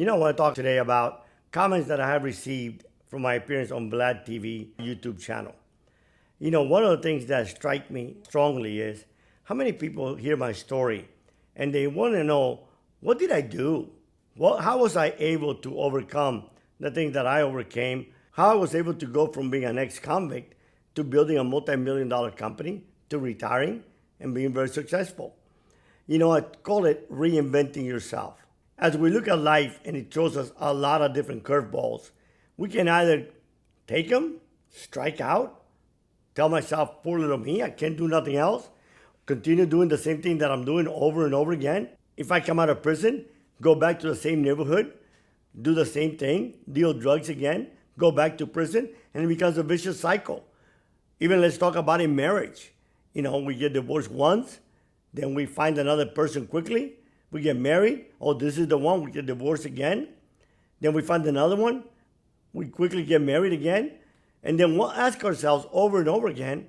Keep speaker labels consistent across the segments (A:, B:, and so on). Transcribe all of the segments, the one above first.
A: I want to talk today about comments that I have received from my appearance on Vlad TV YouTube channel. One of the things that strike me strongly is how many people hear my story and they want to know, what did I do? How was I able to overcome the things that I overcame? How I was able to go from being an ex-convict to building a multi-million-dollar company to retiring and being very successful. I call it reinventing yourself. As we look at life and it throws us a lot of different curveballs, we can either take them, strike out, tell myself, poor little me, I can't do nothing else, continue doing the same thing that I'm doing over and over again. If I come out of prison, go back to the same neighborhood, do the same thing, deal drugs again, go back to prison, and it becomes a vicious cycle. Even let's talk about in marriage. We get divorced once, then we find another person quickly. We get married. Oh, this is the one. We get divorced again. Then we find another one. We quickly get married again. And then we'll ask ourselves over and over again,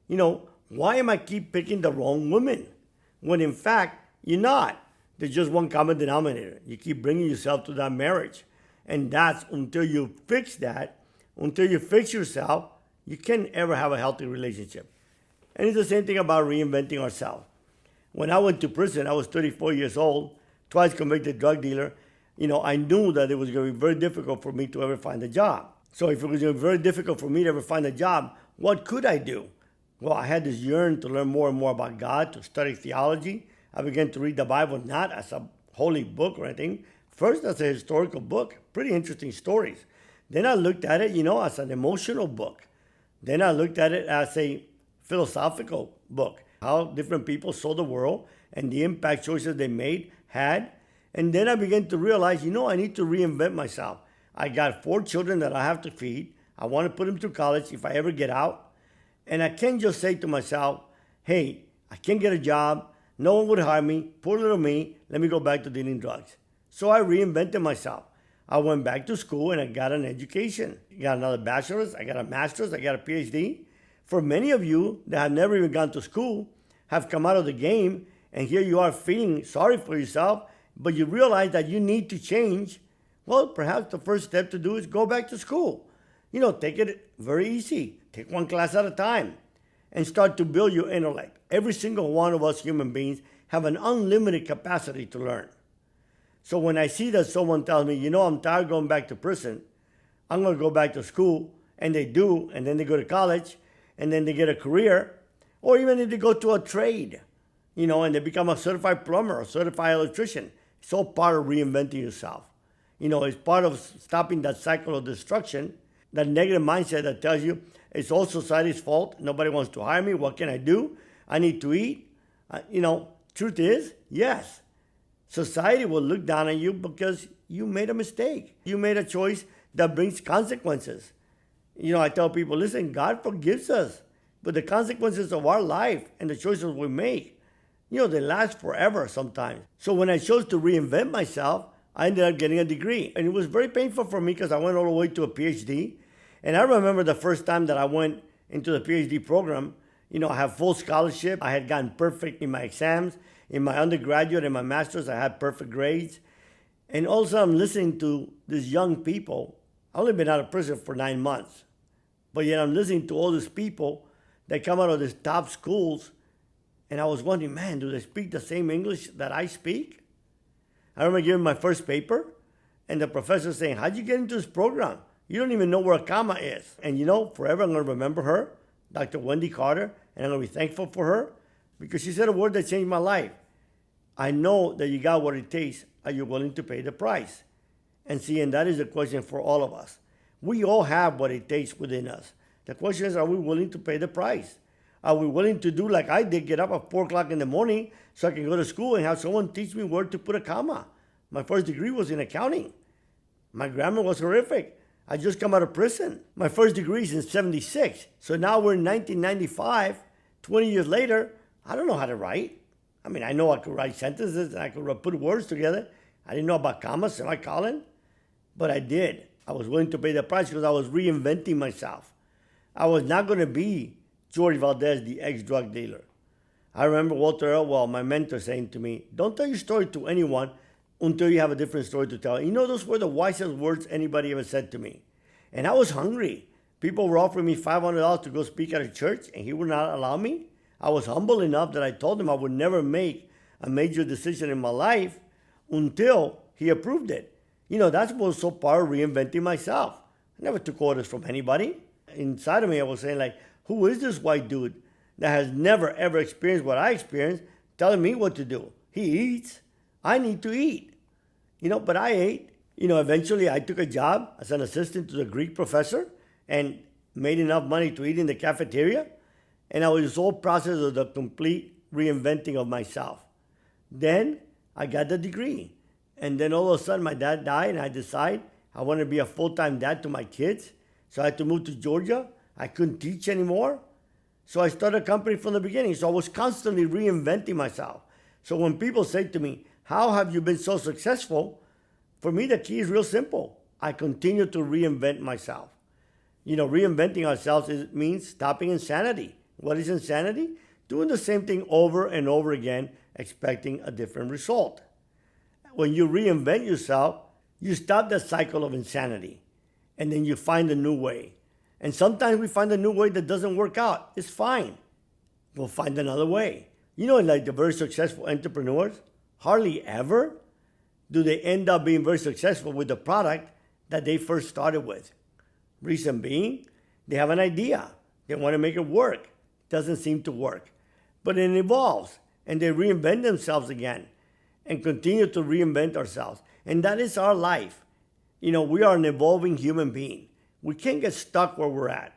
A: why am I keep picking the wrong woman? When in fact, you're not. There's just one common denominator. You keep bringing yourself to that marriage. And that's until you fix that, until you fix yourself, you can't ever have a healthy relationship. And it's the same thing about reinventing ourselves. When I went to prison, I was 34 years old, twice convicted drug dealer. I knew that it was going to be very difficult for me to ever find a job. So if it was going to be very difficult for me to ever find a job, what could I do? Well, I had this yearn to learn more and more about God, to study theology. I began to read the Bible not as a holy book or anything. First, as a historical book, pretty interesting stories. Then I looked at it, as an emotional book. Then I looked at it as a philosophical book. How different people saw the world and the impact choices they made had. And then I began to realize, I need to reinvent myself. I got 4 children that I have to feed. I want to put them through college if I ever get out. And I can't just say to myself, hey, I can't get a job. No one would hire me. Poor little me. Let me go back to dealing drugs. So I reinvented myself. I went back to school and I got an education. I got another bachelor's. I got a master's. I got a Ph.D. For many of you that have never even gone to school, have come out of the game, and here you are feeling sorry for yourself, but you realize that you need to change, well, perhaps the first step to do is go back to school. Take it very easy. Take one class at a time and start to build your intellect. Every single one of us human beings have an unlimited capacity to learn. So when I see that someone tells me, I'm tired of going back to prison, I'm going to go back to school, and they do, and then they go to college, and then they get a career, or even if they go to a trade, and they become a certified plumber, a certified electrician. It's all part of reinventing yourself. It's part of stopping that cycle of destruction, that negative mindset that tells you it's all society's fault. Nobody wants to hire me. What can I do? I need to eat. Truth is, yes, society will look down on you because you made a mistake. You made a choice that brings consequences. I tell people, listen, God forgives us. But the consequences of our life and the choices we make, they last forever sometimes. So when I chose to reinvent myself, I ended up getting a degree. And it was very painful for me because I went all the way to a Ph.D. And I remember the first time that I went into the Ph.D. program, I have full scholarship. I had gotten perfect in my exams. In my undergraduate and my master's, I had perfect grades. And also I'm listening to these young people. I've only been out of prison for 9 months. But yet I'm listening to all these people that come out of these top schools, and I was wondering, man, do they speak the same English that I speak? I remember giving my first paper, and the professor saying, how'd you get into this program? You don't even know where a comma is. And forever I'm going to remember her, Dr. Wendy Carter, and I'm going to be thankful for her, because she said a word that changed my life. I know that you got what it takes. Are you willing to pay the price? And that is the question for all of us. We all have what it takes within us. The question is, are we willing to pay the price? Are we willing to do like I did, get up at 4 o'clock in the morning so I can go to school and have someone teach me where to put a comma? My first degree was in accounting. My grammar was horrific. I just come out of prison. My first degree is in 76. So now we're in 1995, 20 years later, I don't know how to write. I know I could write sentences and I could put words together. I didn't know about commas, semicolon, but I did. I was willing to pay the price because I was reinventing myself. I was not going to be Jorge Valdes, the ex-drug dealer. I remember Walter Elwell, my mentor, saying to me, don't tell your story to anyone until you have a different story to tell. You know, those were the wisest words anybody ever said to me. And I was hungry. People were offering me $500 to go speak at a church, and he would not allow me. I was humble enough that I told him I would never make a major decision in my life until he approved it. You know, that's what was so part of reinventing myself. I never took orders from anybody. Inside of me, I was saying, like, who is this white dude that has never, ever experienced what I experienced, telling me what to do? He eats. I need to eat. You know, but I ate. You know, eventually I took a job as an assistant to the Greek professor and made enough money to eat in the cafeteria. And I was this whole process of the complete reinventing of myself. Then I got the degree. And then all of a sudden my dad died, and I decided I wanted to be a full-time dad to my kids. So I had to move to Georgia. I couldn't teach anymore. So I started a company from the beginning. So I was constantly reinventing myself. So when people say to me, how have you been so successful? For me, the key is real simple. I continue to reinvent myself. You know, reinventing ourselves means stopping insanity. What is insanity? Doing the same thing over and over again, expecting a different result. When you reinvent yourself, you stop that cycle of insanity, and then you find a new way. And sometimes we find a new way that doesn't work out. It's fine. We'll find another way. You know, like the very successful entrepreneurs, hardly ever do they end up being very successful with the product that they first started with. Reason being, they have an idea. They want to make it work. Doesn't seem to work. But it evolves, and they reinvent themselves again and continue to reinvent ourselves. And that is our life. You know, we are an evolving human being. We can't get stuck where we're at.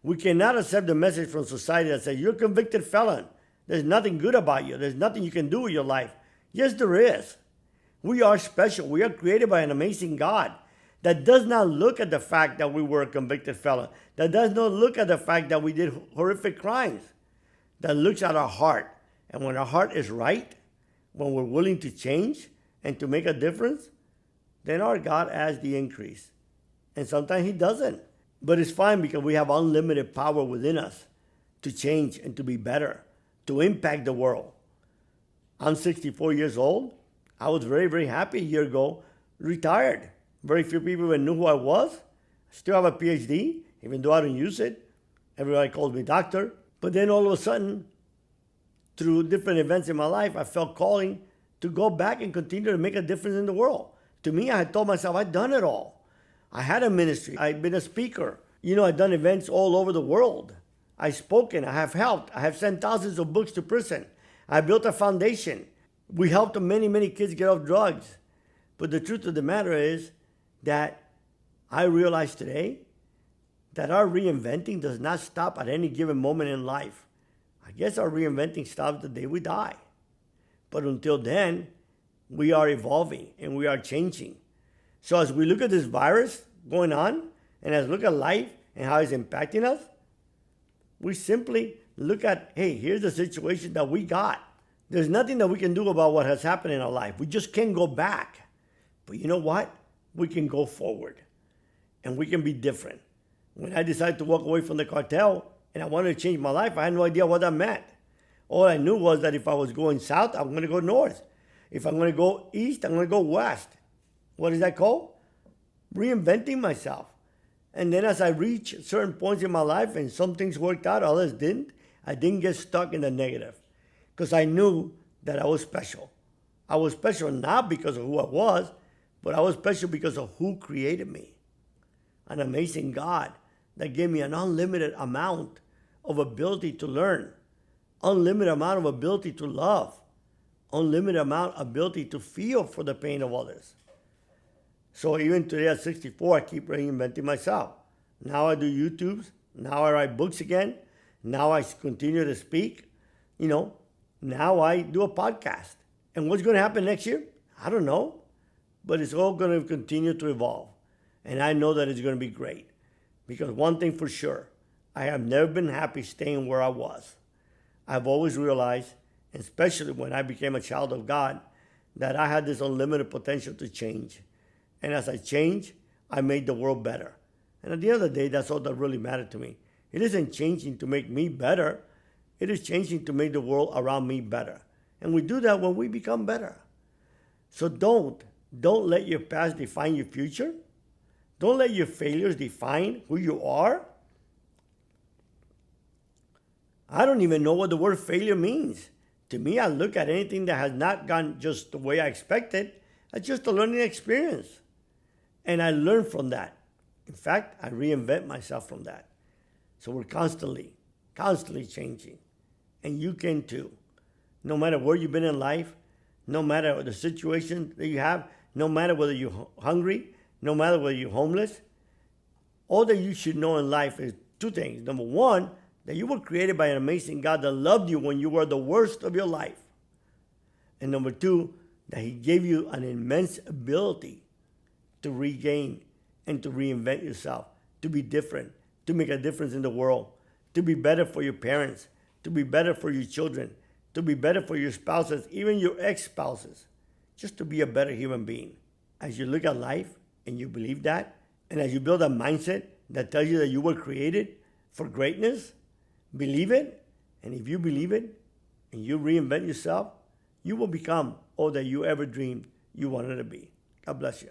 A: We cannot accept the message from society that says, you're a convicted felon. There's nothing good about you. There's nothing you can do with your life. Yes, there is. We are special. We are created by an amazing God that does not look at the fact that we were a convicted felon, that does not look at the fact that we did horrific crimes, that looks at our heart. And when our heart is right, when we're willing to change and to make a difference, then our God adds the increase. And sometimes he doesn't. But it's fine because we have unlimited power within us to change and to be better, to impact the world. I'm 64 years old. I was very, very happy a year ago, retired. Very few people even knew who I was. I still have a Ph.D., even though I don't use it. Everybody calls me doctor. But then all of a sudden, through different events in my life, I felt calling to go back and continue to make a difference in the world. To me, I had told myself, I'd done it all. I had a ministry. I'd been a speaker. You know, I'd done events all over the world. I've spoken. I have helped. I have sent thousands of books to prison. I built a foundation. We helped many, many kids get off drugs. But the truth of the matter is that I realize today that our reinventing does not stop at any given moment in life. I guess our reinventing stops the day we die. But until then, we are evolving and we are changing. So as we look at this virus going on, and as we look at life and how it's impacting us, we simply look at, hey, here's the situation that we got. There's nothing that we can do about what has happened in our life. We just can't go back. But you know what? We can go forward and we can be different. When I decided to walk away from the cartel and I wanted to change my life, I had no idea what that meant. All I knew was that if I was going south, I'm going to go north. If I'm going to go east, I'm going to go west. What is that called? Reinventing myself. And then as I reached certain points in my life and some things worked out, others didn't, I didn't get stuck in the negative because I knew that I was special. I was special not because of who I was, but I was special because of who created me. An amazing God that gave me an unlimited amount of ability to learn, unlimited amount of ability to love, unlimited amount of ability to feel for the pain of others. So even today at 64, I keep reinventing myself. Now I do YouTubes. Now I write books again. Now I continue to speak. You know, now I do a podcast. And what's going to happen next year? I don't know. But it's all going to continue to evolve. And I know that it's going to be great. Because one thing for sure, I have never been happy staying where I was. I've always realized, especially when I became a child of God, that I had this unlimited potential to change. And as I changed, I made the world better. And at the end of the day, that's all that really mattered to me. It isn't changing to make me better. It is changing to make the world around me better. And we do that when we become better. So don't let your past define your future. Don't let your failures define who you are. I don't even know what the word failure means. To me, I look at anything that has not gone just the way I expected as just a learning experience. And I learn from that. In fact, I reinvent myself from that. So we're constantly changing. And you can too. No matter where you've been in life, no matter the situation that you have, no matter whether you're hungry, no matter whether you're homeless, all that you should know in life is two things. Number one, that you were created by an amazing God that loved you when you were the worst of your life. And number two, that He gave you an immense ability to regain and to reinvent yourself, to be different, to make a difference in the world, to be better for your parents, to be better for your children, to be better for your spouses, even your ex-spouses, just to be a better human being. As you look at life and you believe that, and as you build a mindset that tells you that you were created for greatness, believe it, and if you believe it and you reinvent yourself, you will become all that you ever dreamed you wanted to be. God bless you.